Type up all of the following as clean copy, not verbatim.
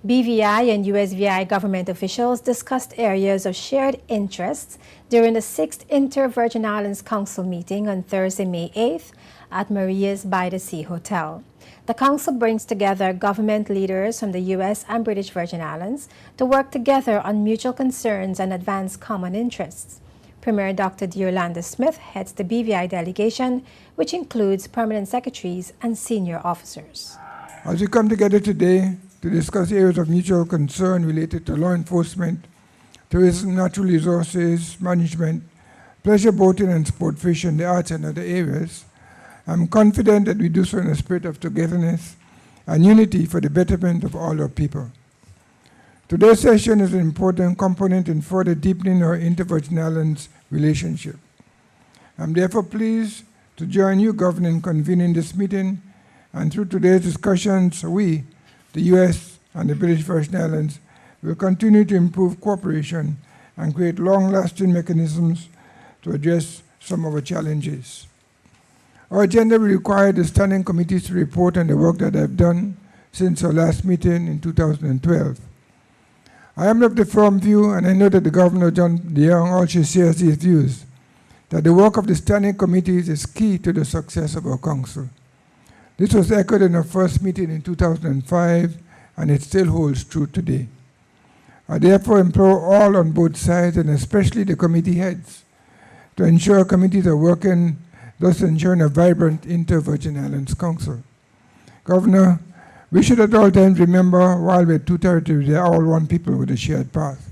BVI and USVI government officials discussed areas of shared interests during the 6th Inter-Virgin Islands Council meeting on Thursday, May 8th at Maria's by the Sea Hotel. The council brings together government leaders from the U.S. and British Virgin Islands to work together on mutual concerns and advance common interests. Premier Dr. Yolanda Smith heads the BVI delegation, which includes permanent secretaries and senior officers. As we come together today to discuss areas of mutual concern related to law enforcement, tourism, natural resources management, pleasure boating and sport fishing, the arts and other areas, I'm confident that we do so in a spirit of togetherness and unity for the betterment of all our people. Today's session is an important component in further deepening our Inter-Virgin Islands relationship. I'm therefore pleased to join you, Governor, in convening this meeting, and through today's discussions, we, the U.S. and the British Virgin Islands, will continue to improve cooperation and create long-lasting mechanisms to address some of our challenges. Our agenda will require the standing committees to report on the work that they've done since our last meeting in 2012. I am of the firm view, and I know that the Governor John DeYoung also shares these views, that the work of the standing committees is key to the success of our council. This was echoed in our first meeting in 2005, and it still holds true today. I therefore implore all on both sides, and especially the committee heads, to ensure committees are working, thus ensuring a vibrant Inter-Virgin Islands Council. Governor, we should at all times remember, while we're two territories, they are all one people with a shared path.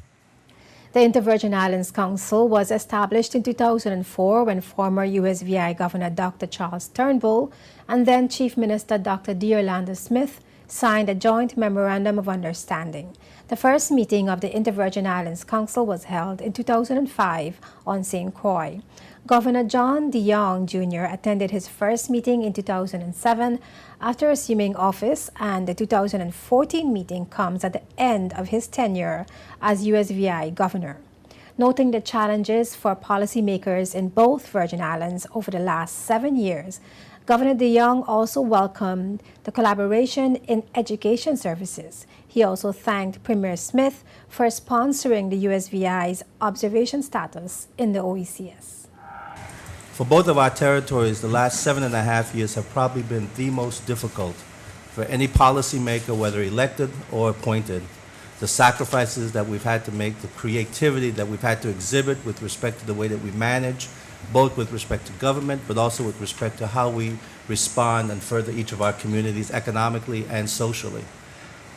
The Inter-Virgin Islands Council was established in 2004 when former USVI Governor Dr. Charles Turnbull and then Chief Minister Dr. Yolanda Smith signed a joint memorandum of understanding. The first meeting of the Inter-Virgin Islands Council was held in 2005 on St. Croix. Governor John DeYoung Jr. attended his first meeting in 2007 after assuming office, and the 2014 meeting comes at the end of his tenure as USVI governor. Noting the challenges for policymakers in both Virgin Islands over the last 7 years, Governor DeYoung also welcomed the collaboration in education services. He also thanked Premier Smith for sponsoring the USVI's observation status in the OECS. For both of our territories, the last 7.5 years have probably been the most difficult for any policymaker, whether elected or appointed. The sacrifices that we've had to make, the creativity that we've had to exhibit with respect to the way that we manage, both with respect to government, but also with respect to how we respond and further each of our communities economically and socially.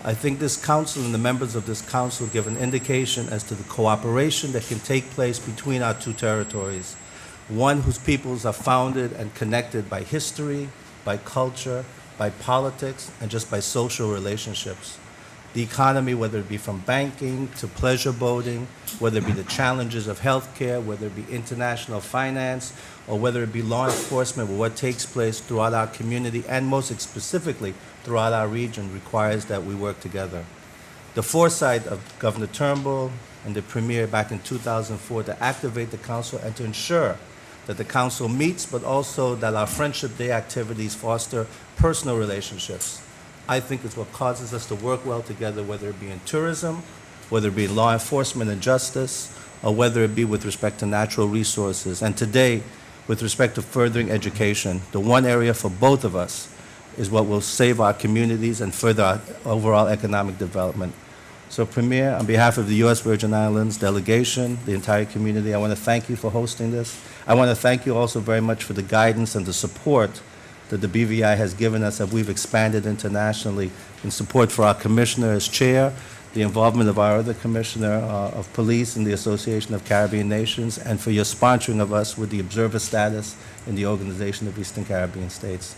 I think this council and the members of this council give an indication as to the cooperation that can take place between our two territories. One whose peoples are founded and connected by history, by culture, by politics, and just by social relationships. The economy, whether it be from banking to pleasure boating, whether it be the challenges of healthcare, whether it be international finance, or whether it be law enforcement, or what takes place throughout our community, and most specifically throughout our region, requires that we work together. The foresight of Governor Turnbull and the Premier back in 2004 to activate the council and to ensure that the council meets, but also that our Friendship Day activities foster personal relationships, I think is what causes us to work well together, whether it be in tourism, whether it be in law enforcement and justice, or whether it be with respect to natural resources. And today, with respect to furthering education, the one area for both of us is what will save our communities and further our overall economic development. So, Premier, on behalf of the U.S. Virgin Islands delegation, the entire community, I want to thank you for hosting this. I want to thank you also very much for the guidance and the support that the BVI has given us as we've expanded internationally in support for our commissioner as chair, the involvement of our other commissioner of police in the Association of Caribbean Nations, and for your sponsoring of us with the observer status in the Organization of Eastern Caribbean States.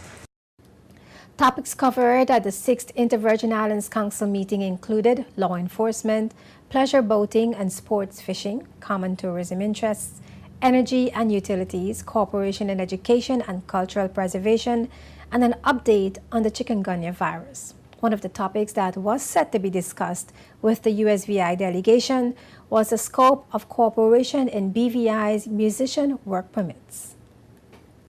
Topics covered at the 6th Inter-Virgin Islands Council meeting included law enforcement, pleasure boating and sports fishing, common tourism interests, energy and utilities, cooperation in education and cultural preservation, and an update on the chikungunya virus. One of the topics that was set to be discussed with the USVI delegation was the scope of cooperation in BVI's musician work permits.